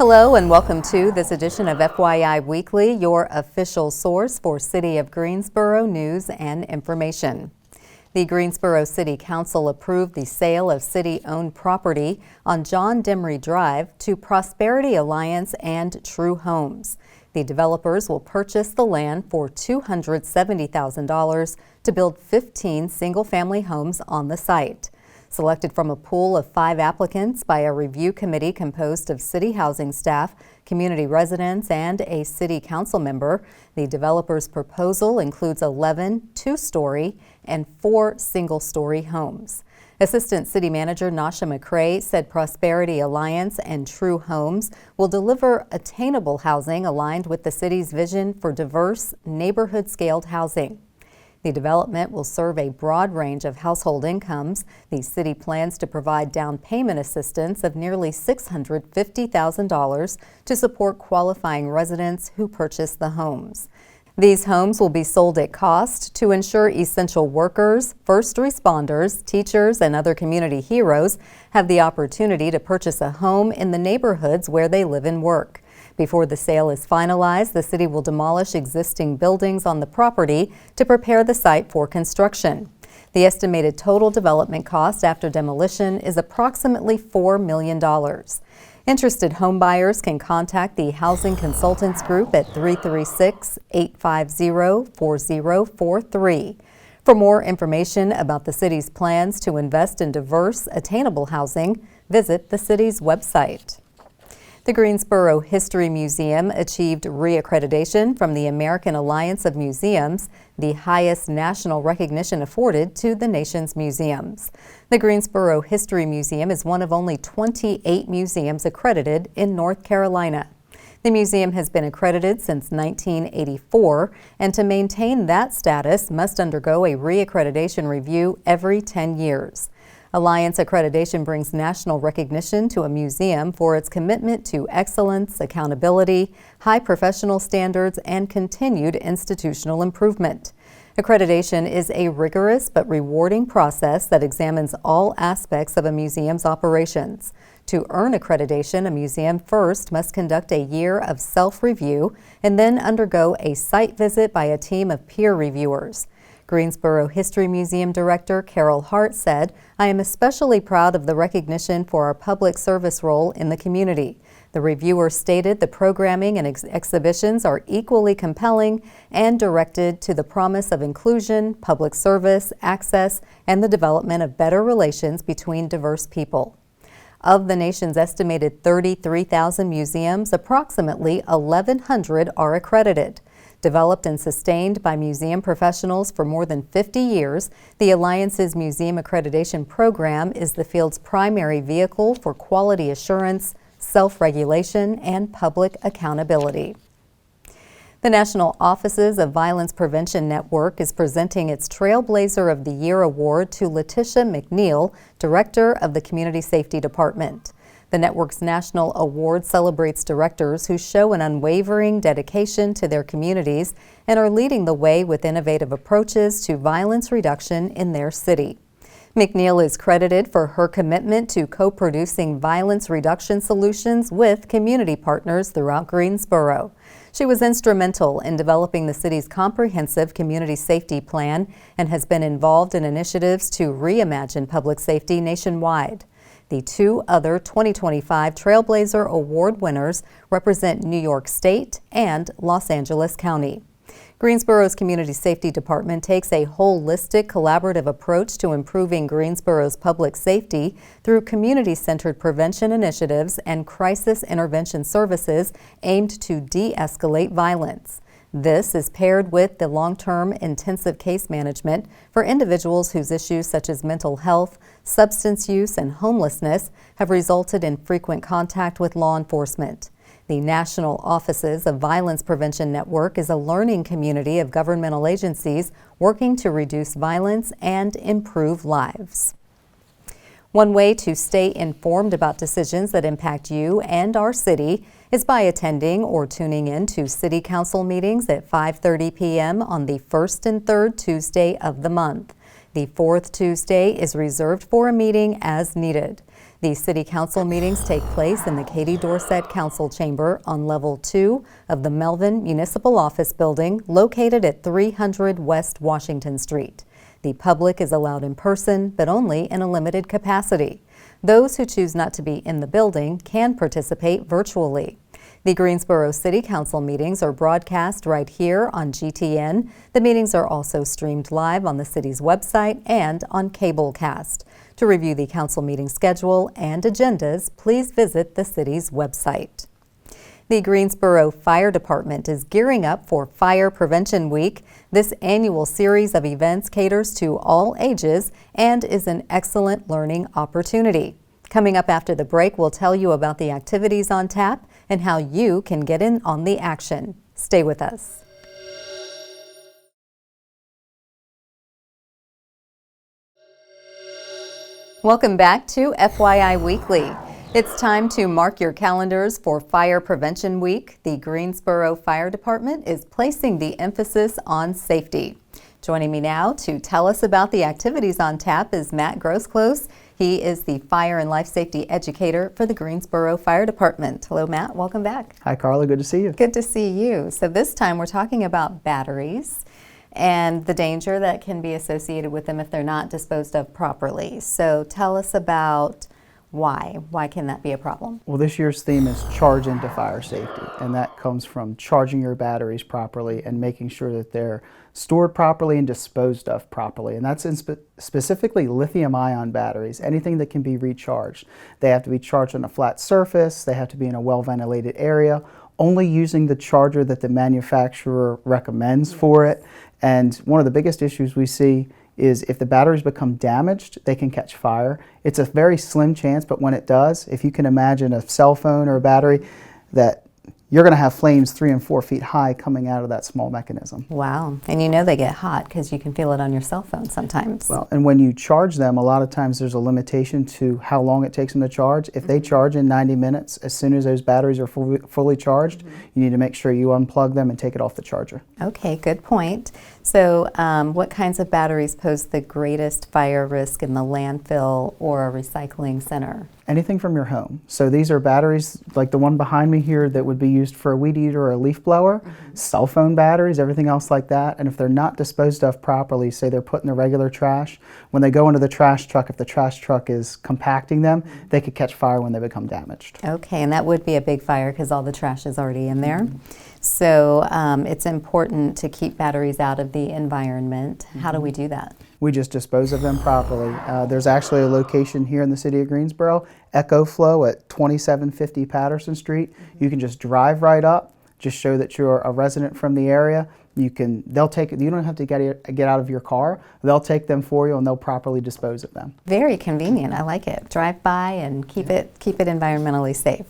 Hello and welcome to this edition of FYI Weekly, your official source for City of Greensboro news and information. The Greensboro City Council approved the sale of city-owned property on John Demery Drive to Prosperity Alliance and True Homes. The developers will purchase the land for $270,000 to build 15 single-family homes on the site. Selected from a pool of 5 applicants by a review committee composed of city housing staff, community residents, and a city council member, the developer's proposal includes 11 two-story and 4 single-story homes. Assistant City Manager Nasha McCrae said Prosperity Alliance and True Homes will deliver attainable housing aligned with the city's vision for diverse, neighborhood-scaled housing. The development will serve a broad range of household incomes. The city plans to provide down payment assistance of nearly $650,000 to support qualifying residents who purchase the homes. These homes will be sold at cost to ensure essential workers, first responders, teachers, and other community heroes have the opportunity to purchase a home in the neighborhoods where they live and work. Before the sale is finalized, the city will demolish existing buildings on the property to prepare the site for construction. The estimated total development cost after demolition is approximately $4 million. Interested homebuyers can contact the Housing Consultants Group at 336-850-4043. For more information about the city's plans to invest in diverse, attainable housing, visit the city's website. The Greensboro History Museum achieved reaccreditation from the American Alliance of Museums, the highest national recognition afforded to the nation's museums. The Greensboro History Museum is one of only 28 museums accredited in North Carolina. The museum has been accredited since 1984, and to maintain that status must undergo a reaccreditation review every 10 years. Alliance accreditation brings national recognition to a museum for its commitment to excellence, accountability, high professional standards, and continued institutional improvement. Accreditation is a rigorous but rewarding process that examines all aspects of a museum's operations. To earn accreditation, a museum first must conduct a year of self-review and then undergo a site visit by a team of peer reviewers. Greensboro History Museum Director Carol Hart said, "I am especially proud of the recognition for our public service role in the community." The reviewer stated the programming and exhibitions are equally compelling and directed to the promise of inclusion, public service, access, and the development of better relations between diverse people. Of the nation's estimated 33,000 museums, approximately 1,100 are accredited. Developed and sustained by museum professionals for more than 50 years, the Alliance's Museum Accreditation Program is the field's primary vehicle for quality assurance, self-regulation, and public accountability. The National Offices of Violence Prevention Network is presenting its Trailblazer of the Year Award to Letitia McNeil, Director of the Community Safety Department. The network's national award celebrates directors who show an unwavering dedication to their communities and are leading the way with innovative approaches to violence reduction in their city. McNeil is credited for her commitment to co-producing violence reduction solutions with community partners throughout Greensboro. She was instrumental in developing the city's comprehensive community safety plan and has been involved in initiatives to reimagine public safety nationwide. The 2 other 2025 Trailblazer Award winners represent New York State and Los Angeles County. Greensboro's Community Safety Department takes a holistic, collaborative approach to improving Greensboro's public safety through community-centered prevention initiatives and crisis intervention services aimed to de-escalate violence. This is paired with the long-term intensive case management for individuals whose issues such as mental health, substance use, and homelessness have resulted in frequent contact with law enforcement. The National Offices of Violence Prevention Network is a learning community of governmental agencies working to reduce violence and improve lives. One way to stay informed about decisions that impact you and our city is by attending or tuning in to City Council meetings at 5:30 p.m. on the first and third Tuesday of the month. The fourth Tuesday is reserved for a meeting as needed. The City Council meetings take place in the Katie Dorsett Council Chamber on Level 2 of the Melvin Municipal Office Building located at 300 West Washington Street. The public is allowed in person, but only in a limited capacity. Those who choose not to be in the building can participate virtually. The Greensboro City Council meetings are broadcast right here on GTN. The meetings are also streamed live on the city's website and on Cablecast. To review the council meeting schedule and agendas, please visit the city's website. The Greensboro Fire Department is gearing up for Fire Prevention Week. This annual series of events caters to all ages and is an excellent learning opportunity. Coming up after the break, we'll tell you about the activities on tap and how you can get in on the action. Stay with us. Welcome back to FYI Weekly. It's time to mark your calendars for Fire Prevention Week. The Greensboro Fire Department is placing the emphasis on safety. Joining me now to tell us about the activities on tap is Matt Grosclose. He is the Fire and Life Safety Educator for the Greensboro Fire Department. Hello, Matt. Welcome back. Hi, Carla. Good to see you. Good to see you. So this time we're talking about batteries and the danger that can be associated with them if they're not disposed of properly. So tell us about why. Why can that be a problem? Well, this year's theme is Charge into Fire Safety, and that comes from charging your batteries properly and making sure that they're stored properly and disposed of properly. And that's in specifically lithium-ion batteries, anything that can be recharged. They have to be charged on a flat surface, they have to be in a well-ventilated area, only using the charger that the manufacturer recommends for it. And one of the biggest issues we see is if the batteries become damaged, they can catch fire. It's a very slim chance, but when it does, if you can imagine a cell phone or a battery, that you're going to have flames 3 and 4 feet high coming out of that small mechanism. Wow. And you know they get hot because you can feel it on your cell phone sometimes. Well, and when you charge them, a lot of times there's a limitation to how long it takes them to charge. If they charge in 90 minutes, as soon as those batteries are fully charged, you need to make sure you unplug them and take it off the charger. Okay, good point. So what kinds of batteries pose the greatest fire risk in the landfill or a recycling center? Anything from your home. So these are batteries like the one behind me here that would be used for a weed eater or a leaf blower, cell phone batteries, everything else like that. And if they're not disposed of properly, say they're put in the regular trash, when they go into the trash truck, if the trash truck is compacting them, they could catch fire when they become damaged. Okay, and that would be a big fire because all the trash is already in there. So it's important to keep batteries out of the environment. How do we do that? We just dispose of them properly. There's actually a location here in the city of Greensboro, EcoFlow at 2750 Patterson Street. You can just drive right up, just show that you're a resident from the area. They'll take it. You don't have to get out of your car. They'll take them for you and they'll properly dispose of them. Very convenient. I like it. Drive by and keep it environmentally safe.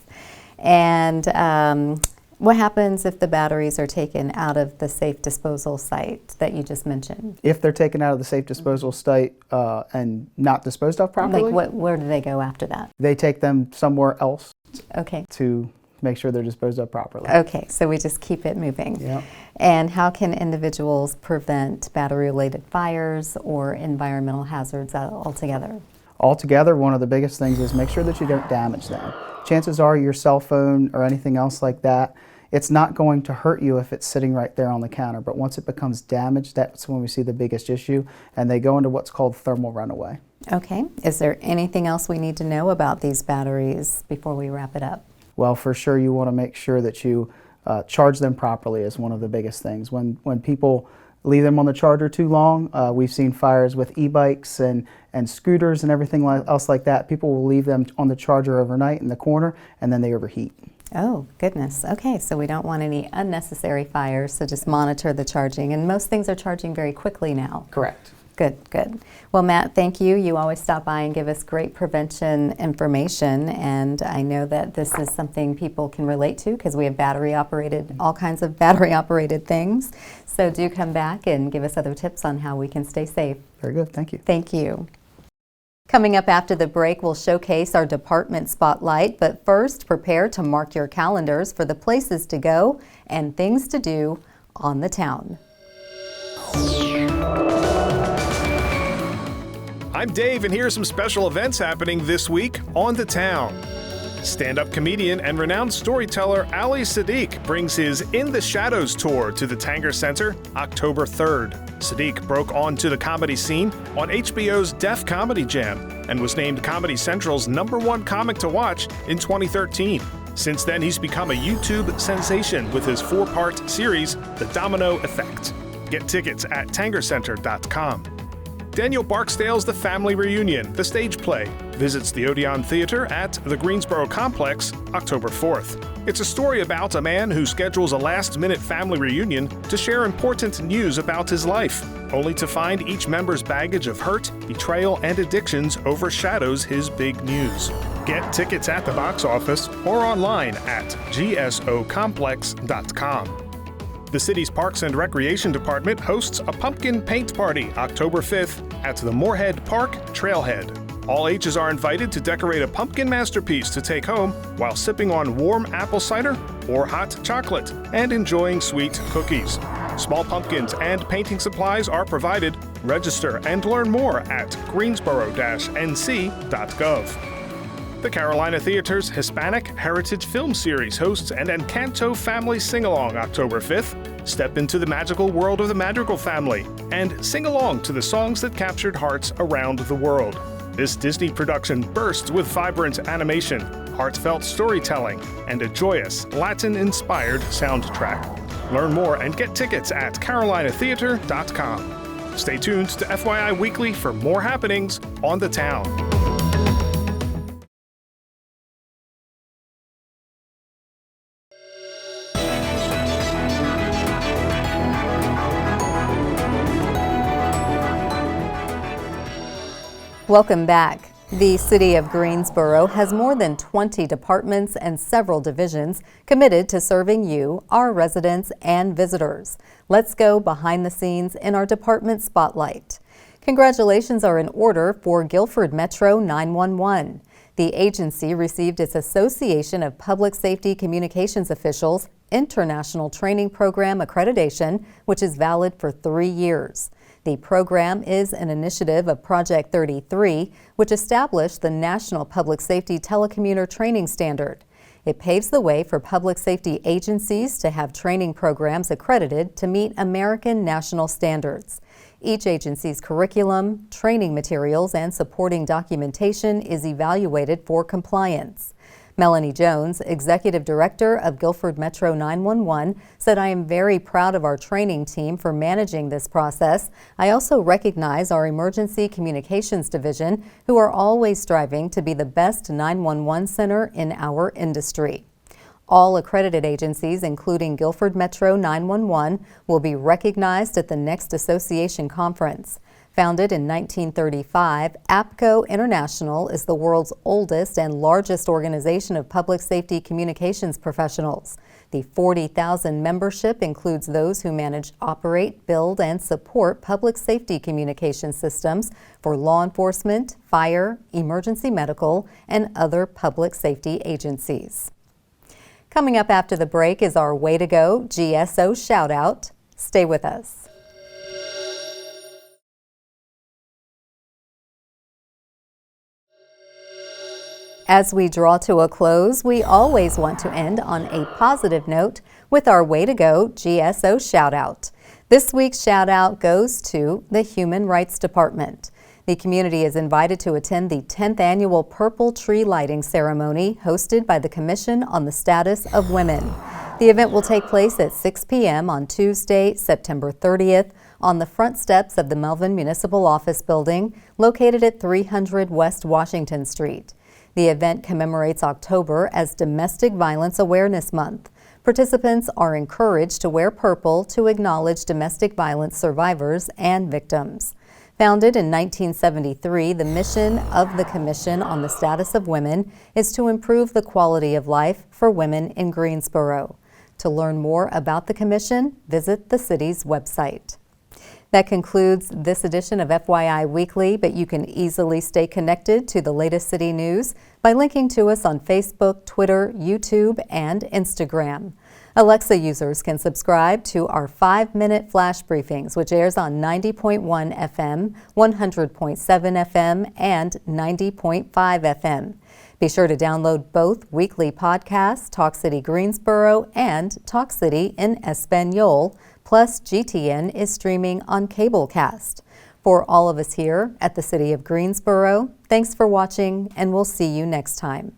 And what happens if the batteries are taken out of the safe disposal site that you just mentioned? If they're taken out of the safe disposal site and not disposed of properly? Like where do they go after that? They take them somewhere else. Okay. To make sure they're disposed of properly. Okay, so we just keep it moving. Yeah. And how can individuals prevent battery-related fires or environmental hazards altogether? Altogether, one of the biggest things is make sure that you don't damage them. Chances are your cell phone or anything else like that, it's not going to hurt you if it's sitting right there on the counter, but once it becomes damaged, that's when we see the biggest issue, and they go into what's called thermal runaway. Okay. Is there anything else we need to know about these batteries before we wrap it up? Well, for sure you want to make sure that you charge them properly is one of the biggest things. When people leave them on the charger too long, we've seen fires with e-bikes and scooters and everything else like that. People will leave them on the charger overnight in the corner and then they overheat. Oh, goodness. Okay, so we don't want any unnecessary fires, so just monitor the charging. And most things are charging very quickly now. Correct. Good, good. Well, Matt, thank you. You always stop by and give us great prevention information, and I know that this is something people can relate to because we have all kinds of battery-operated things. So do come back and give us other tips on how we can stay safe. Very good. Thank you. Thank you. Coming up after the break, we'll showcase our department spotlight, but first, prepare to mark your calendars for the places to go and things to do on the town. I'm Dave, and here are some special events happening this week on the town. Stand-up comedian and renowned storyteller Ali Sadiq brings his In the Shadows tour to the Tanger Center October 3rd. Sadiq broke onto the comedy scene on HBO's Def Comedy Jam and was named Comedy Central's #1 comic to watch in 2013. Since then, he's become a YouTube sensation with his 4-part series, The Domino Effect. Get tickets at tangercenter.com. Daniel Barksdale's The Family Reunion, the stage play, visits the Odeon Theater at the Greensboro Complex October 4th. It's a story about a man who schedules a last-minute family reunion to share important news about his life, only to find each member's baggage of hurt, betrayal, and addictions overshadows his big news. Get tickets at the box office or online at gsocomplex.com. The city's Parks and Recreation Department hosts a pumpkin paint party October 5th at the Moorhead Park Trailhead. All ages are invited to decorate a pumpkin masterpiece to take home while sipping on warm apple cider or hot chocolate and enjoying sweet cookies. Small pumpkins and painting supplies are provided. Register and learn more at greensboro-nc.gov. The Carolina Theater's Hispanic Heritage Film Series hosts an Encanto Family Sing-Along October 5th. Step into the magical world of the Madrigal family and sing along to the songs that captured hearts around the world. This Disney production bursts with vibrant animation, heartfelt storytelling, and a joyous, Latin-inspired soundtrack. Learn more and get tickets at carolinatheater.com. Stay tuned to FYI Weekly for more happenings on the town. Welcome back. The City of Greensboro has more than 20 departments and several divisions committed to serving you, our residents, and visitors. Let's go behind the scenes in our department spotlight. Congratulations are in order for Guilford Metro 911. The agency received its Association of Public Safety Communications Officials International Training Program accreditation, which is valid for 3 years. The program is an initiative of Project 33, which established the National Public Safety Telecommuter Training Standard. It paves the way for public safety agencies to have training programs accredited to meet American national standards. Each agency's curriculum, training materials, and supporting documentation is evaluated for compliance. Melanie Jones, Executive Director of Guilford Metro 911, said, "I am very proud of our training team for managing this process. I also recognize our Emergency Communications Division, who are always striving to be the best 911 center in our industry." All accredited agencies, including Guilford Metro 911, will be recognized at the next association conference. Founded in 1935, APCO International is the world's oldest and largest organization of public safety communications professionals. The 40,000 membership includes those who manage, operate, build, and support public safety communication systems for law enforcement, fire, emergency medical, and other public safety agencies. Coming up after the break is our Way to Go GSO shout out. Stay with us. As we draw to a close, we always want to end on a positive note with our Way to Go GSO shout out. This week's shout out goes to the Human Rights Department. The community is invited to attend the 10th annual Purple Tree Lighting Ceremony hosted by the Commission on the Status of Women. The event will take place at 6 p.m. on Tuesday, September 30th, on the front steps of the Melvin Municipal Office Building, located at 300 West Washington Street. The event commemorates October as Domestic Violence Awareness Month. Participants are encouraged to wear purple to acknowledge domestic violence survivors and victims. Founded in 1973, the mission of the Commission on the Status of Women is to improve the quality of life for women in Greensboro. To learn more about the Commission, visit the city's website. That concludes this edition of FYI Weekly, but you can easily stay connected to the latest city news by linking to us on Facebook, Twitter, YouTube, and Instagram. Alexa users can subscribe to our 5-minute flash briefings, which airs on 90.1 FM, 100.7 FM, and 90.5 FM. Be sure to download both weekly podcasts, Talk City Greensboro and Talk City in Espanol, plus GTN is streaming on Cablecast. For all of us here at the City of Greensboro, thanks for watching, and we'll see you next time.